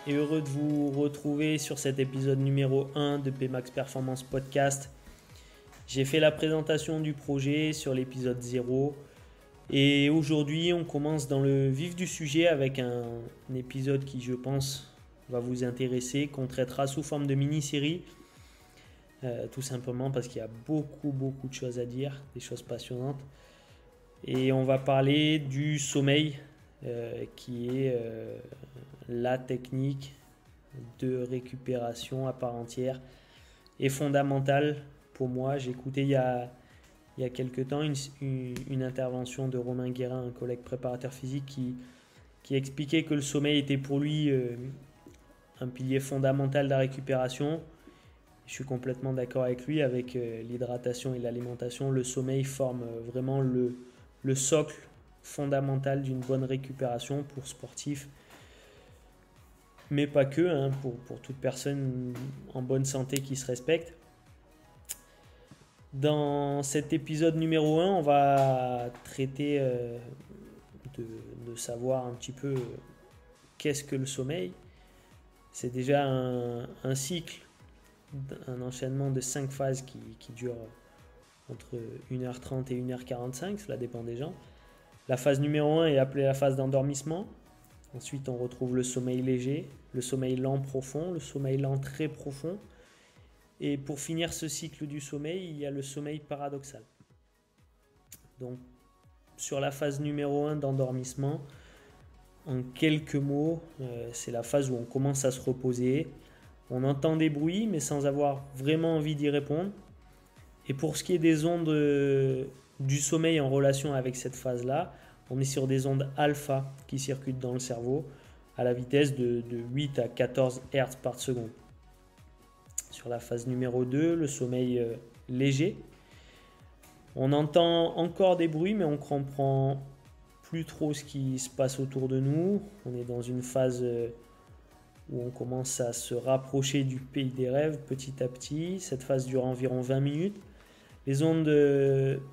et heureux de vous retrouver sur cet épisode numéro 1 de PMAX Performance Podcast. J'ai fait la présentation du projet sur l'épisode 0 et aujourd'hui on commence dans le vif du sujet avec un épisode qui, je pense, va vous intéresser, qu'on traitera sous forme de mini-série. Tout simplement parce qu'il y a beaucoup de choses à dire, des choses passionnantes. Et on va parler du sommeil, qui est la technique de récupération à part entière et fondamentale pour moi. J'ai écouté il y a quelques temps une intervention de Romain Guérin, un collègue préparateur physique, qui expliquait que le sommeil était pour lui un pilier fondamental de la récupération. Je suis complètement d'accord avec lui. Avec l'hydratation et l'alimentation, le sommeil forme vraiment le socle fondamental d'une bonne récupération pour sportifs, mais pas que, pour toute personne en bonne santé qui se respecte. Dans cet épisode numéro 1, on va traiter de savoir un petit peu qu'est-ce que le sommeil. C'est déjà un cycle, un enchaînement de 5 phases qui dure entre 1h30 et 1h45, cela dépend des gens. La phase numéro 1 est appelée la phase d'endormissement. Ensuite, on retrouve le sommeil léger, le sommeil lent profond, le sommeil lent très profond. Et pour finir ce cycle du sommeil, il y a le sommeil paradoxal. Donc, sur la phase numéro 1 d'endormissement, en quelques mots, c'est la phase où on commence à se reposer. On entend des bruits, mais sans avoir vraiment envie d'y répondre. Et pour ce qui est des ondes du sommeil en relation avec cette phase-là, on est sur des ondes alpha qui circulent dans le cerveau à la vitesse de 8 à 14 Hz par seconde. Sur la phase numéro 2, le sommeil léger, on entend encore des bruits, mais on ne comprend plus trop ce qui se passe autour de nous. On est dans une phase où on commence à se rapprocher du pays des rêves petit à petit. Cette phase dure environ 20 minutes. Les ondes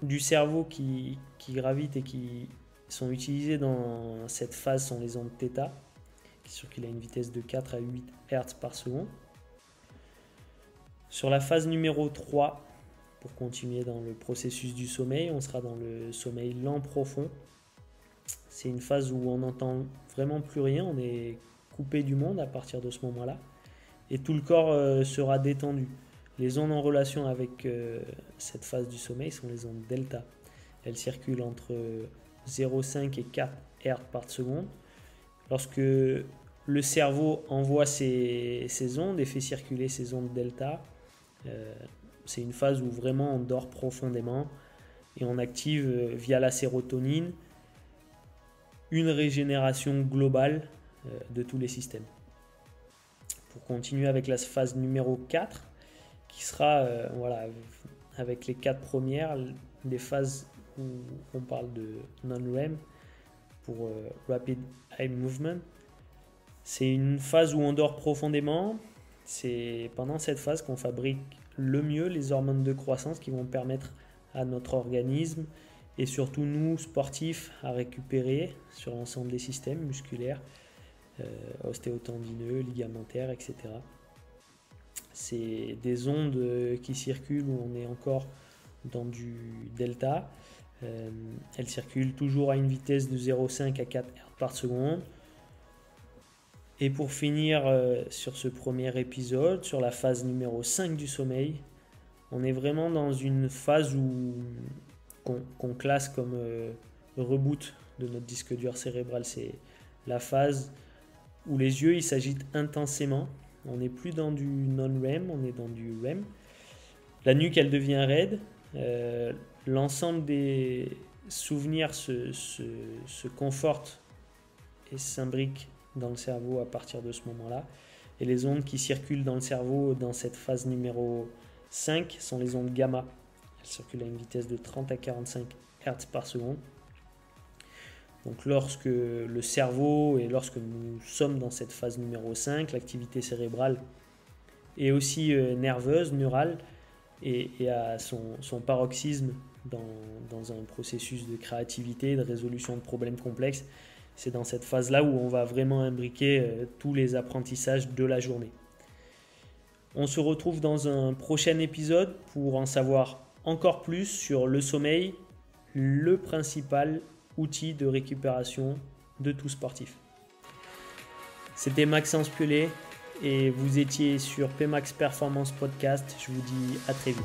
du cerveau qui gravitent et qui sont utilisées dans cette phase sont les ondes θ, qui circulent à une vitesse de 4 à 8 Hz par seconde. Sur la phase numéro 3, pour continuer dans le processus du sommeil, on sera dans le sommeil lent profond. C'est une phase où on n'entend vraiment plus rien, on est coupé du monde à partir de ce moment-là, et tout le corps sera détendu. Les ondes en relation avec cette phase du sommeil sont les ondes delta. Elles circulent entre 0,5 et 4 Hz par seconde. Lorsque le cerveau envoie ces ondes et fait circuler ces ondes delta, c'est une phase où vraiment on dort profondément et on active via la sérotonine une régénération globale de tous les systèmes. Pour continuer avec la phase numéro 4, qui sera avec les 4 premières, des phases où on parle de non-REM pour Rapid Eye Movement. C'est une phase où on dort profondément. C'est pendant cette phase qu'on fabrique le mieux les hormones de croissance qui vont permettre à notre organisme et surtout nous, sportifs, à récupérer sur l'ensemble des systèmes musculaires, ostéotendineux, ligamentaires, etc. C'est des ondes qui circulent où on est encore dans du delta. Elles circulent toujours à une vitesse de 0,5 à 4 Hz par seconde. Et pour finir sur ce premier épisode, sur la phase numéro 5 du sommeil, on est vraiment dans une phase qu'on classe comme reboot de notre disque dur cérébral. C'est la phase où les yeux s'agitent intensément. On n'est plus dans du non-REM, on est dans du REM. La nuque, elle devient raide. L'ensemble des souvenirs se confortent et s'imbriquent dans le cerveau à partir de ce moment-là. Et les ondes qui circulent dans le cerveau dans cette phase numéro 5 sont les ondes gamma. Elles circulent à une vitesse de 30 à 45 Hz par seconde. Donc lorsque le cerveau et lorsque nous sommes dans cette phase numéro 5, l'activité cérébrale est aussi nerveuse, neurale, et à son paroxysme dans un processus de créativité, de résolution de problèmes complexes. C'est dans cette phase-là où on va vraiment imbriquer tous les apprentissages de la journée. On se retrouve dans un prochain épisode pour en savoir encore plus sur le sommeil, le principal outil de récupération de tout sportif. C'était Maxence Piolet et vous étiez sur PMAX Performance Podcast. Je vous dis à très vite.